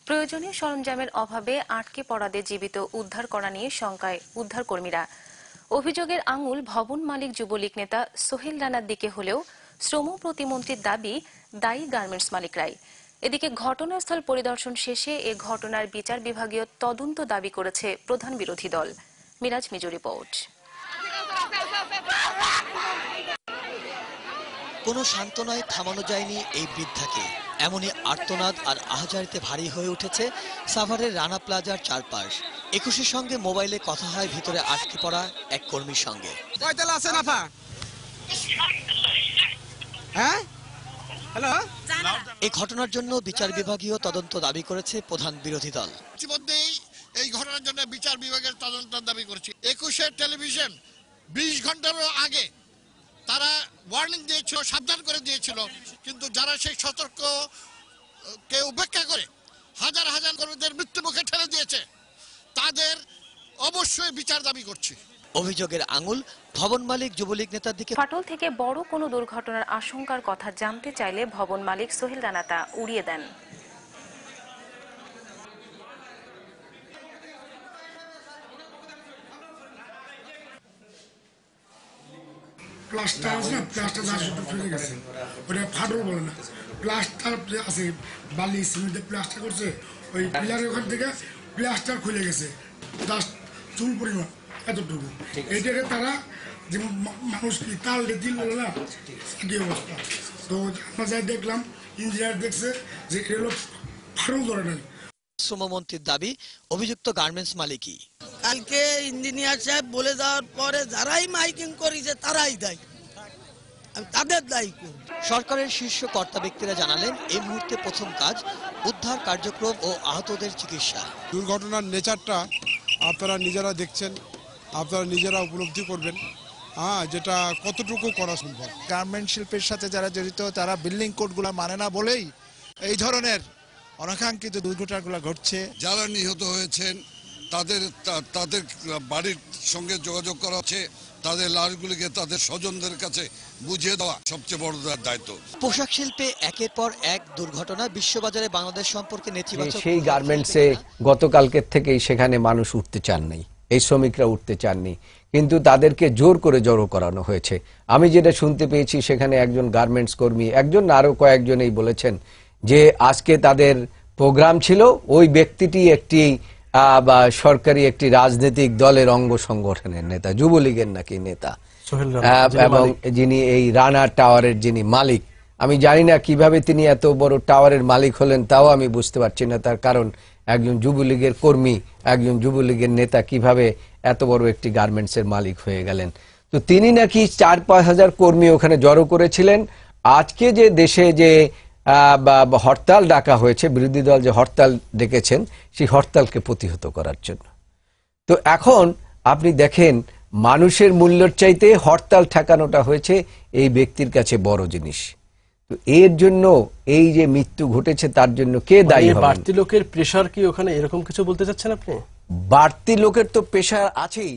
প্রয়োজনীয় সরঞ্জামের অভাবে আটকে পড়াদের জীবিত উদ্ধার করা নিয়ে শঙ্কায় উদ্ধারকর্মীরা। অভিযোগের আঙুল ভবন মালিক যুবলীগ নেতা সোহেল রানার দিকে হলেও শ্রম প্রতিমন্ত্রীর দাবি দায়ী গার্মেন্টস মালিকরাই। এদিকে ঘটনাস্থল পরিদর্শন শেষে এ ঘটনার বিচার বিভাগীয় তদন্ত দাবি করেছে প্রধান বিরোধী দল। মিরাজ মিজু রিপোর্ট। কোনো সান্ত্বনায় থামানো যায়নি এই বৃদ্ধাকে। এমনই আর্তনাদ আর আহাজারিতে ভারী হয়ে উঠেছে সাভারের রানা প্লাজার চারপাশ। ২১-এর সঙ্গে মোবাইলে কথা হয় ভিতরে আটকে পড়া এক কর্মীর সঙ্গে। এই ঘটনার জন্য বিচার বিভাগীয় তদন্ত দাবি করেছে প্রধান বিরোধী দল। ইতিমধ্যেই এই ঘটনার জন্য বিচার বিভাগের তদন্ত দাবি করেছে। ২১-এর টেলিভিশন ২০ ঘন্টারও আগে তারা ওয়ার্নিং দিয়েছিল, সাবধান করে দিয়েছিল, কিন্তু যারা সেই সতর্ক কে উপেক্ষা করে হাজার হাজার কর্মীদের মৃত্যু মুখে ঠেলে দিয়েছে, তাদের অবশ্যই বিচার দাবি করছি। অভিযোগের আঙুল ভবন মালিক যুবলীগ নেতার দিকে। ফাটল থেকে বড় কোনো দুর্ঘটনার আশঙ্কার কথা জানতে চাইলে ভবন মালিক সোহেল রানা তা উড়িয়ে দেন। প্লাস্টার আছে না, প্লাস্টার শুধু ফেলে গেছে, ওটা ফাটল বলে না, প্লাস্টার আছে, বালি সিমেন্টে প্লাস্টার করছে, ওই পিলারের ওখান থেকে প্লাস্টার খুলে গেছে, জাস্ট চুল পরিমাণ এতটুকু। এইটাকে তারা যেমন মানুষ তাল দিল বলে না, একই অবস্থা। তো আমরা যাই দেখলাম, ইঞ্জিনিয়ার দেখছে যে এগুলো ফাটল ধরে নাই। শ্রমমন্ত্রীর দাবি অভিযুক্ত গার্মেন্টস মালিকই। কালকে ইঞ্জিনিয়ার সাহেব বলে দেওয়ার পরে যারাই মাইকিং করেছে তারাই দায়ী, আমি তাদের দায়ী করি। সরকারের শীর্ষ কর্তা ব্যক্তিরা জানালেন এই মুহূর্তে প্রথম কাজ উদ্ধার কার্যক্রম ও আহতদের চিকিৎসা। দুর্ঘটনার নেচারটা আপনারা নিজেরা দেখছেন, আপনারা নিজেরা উপলব্ধি করবেন যেটা কতটুকু করা সম্ভব। গার্মেন্ট শিল্পের সাথে যারা জড়িত তারা বিল্ডিং কোডগুলো মানে না বলেই এই ধরনের অনাকাঙ্ক্ষিত দুর্ঘটনাগুলো ঘটছে। যারা নিহত হয়েছেন তাদের বাড়ির সঙ্গে যোগাযোগ করা হচ্ছে, তাদের লাশগুলিকে তাদের স্বজনদের কাছে বুঝিয়ে দেওয়া সবচেয়ে বড় দায়িত্ব। পোশাক শিল্পে একের পর এক দুর্ঘটনা, বিশ্ববাজারে বাংলাদেশ সম্পর্কে নেতিবাচক। সেই গার্মেন্টসে গতকালকের থেকেই সেখানে মানুষ উঠতে চান নাই, এই শ্রমিকরা উঠতে চাননি, কিন্তু তাদেরকে জোর করে জড়ো করানো হয়েছে। আমি যেটা শুনতে পেয়েছি সেখানে একজন গার্মেন্টস কর্মী, একজন আরো কয়েকজনেই বলেছেন যে আজকে তাদের প্রোগ্রাম ছিল, ওই ব্যক্তিটি একটি সরকারি একটি রাজনৈতিক দলের অঙ্গ সংগঠনের নেতা, যুবলীগের নাকি নেতা, এবং যিনি এই রানা টাওয়ারের যিনি মালিক। আমি জানি না কিভাবে তিনি এত বড় টাওয়ারের মালিক হলেন, তাও আমি বুঝতে পারছি না। তার কারণ একজন যুবলীগের কর্মী, একজন যুবলীগের নেতা কিভাবে এত বড় একটি গার্মেন্টসের মালিক হয়ে গেলেন। তো তিনি নাকি ৪-৫ হাজার কর্মী ওখানে জড়ো করেছিলেন। আজকে যে দেশে যে হরতাল ডাকা হয়েছে, বিরোধী দল যে হরতাল ডেকেছেন, সেই হরতালকে প্রতিহত করার জন্য। তো এখন আপনি দেখেন মানুষের মূল্যের চাইতে হরতাল ঠেকানোটা হয়েছে এই ব্যক্তির কাছে বড় জিনিস। তো এর জন্য এই যে মৃত্যু ঘটেছে তার জন্য কে দায়ী হবে? বাড়তি লোকের প্রেসার কি ওখানে, এরকম কিছু বলতে চাচ্ছেন আপনি? বাড়তি লোকের তো প্রেসার আছেই।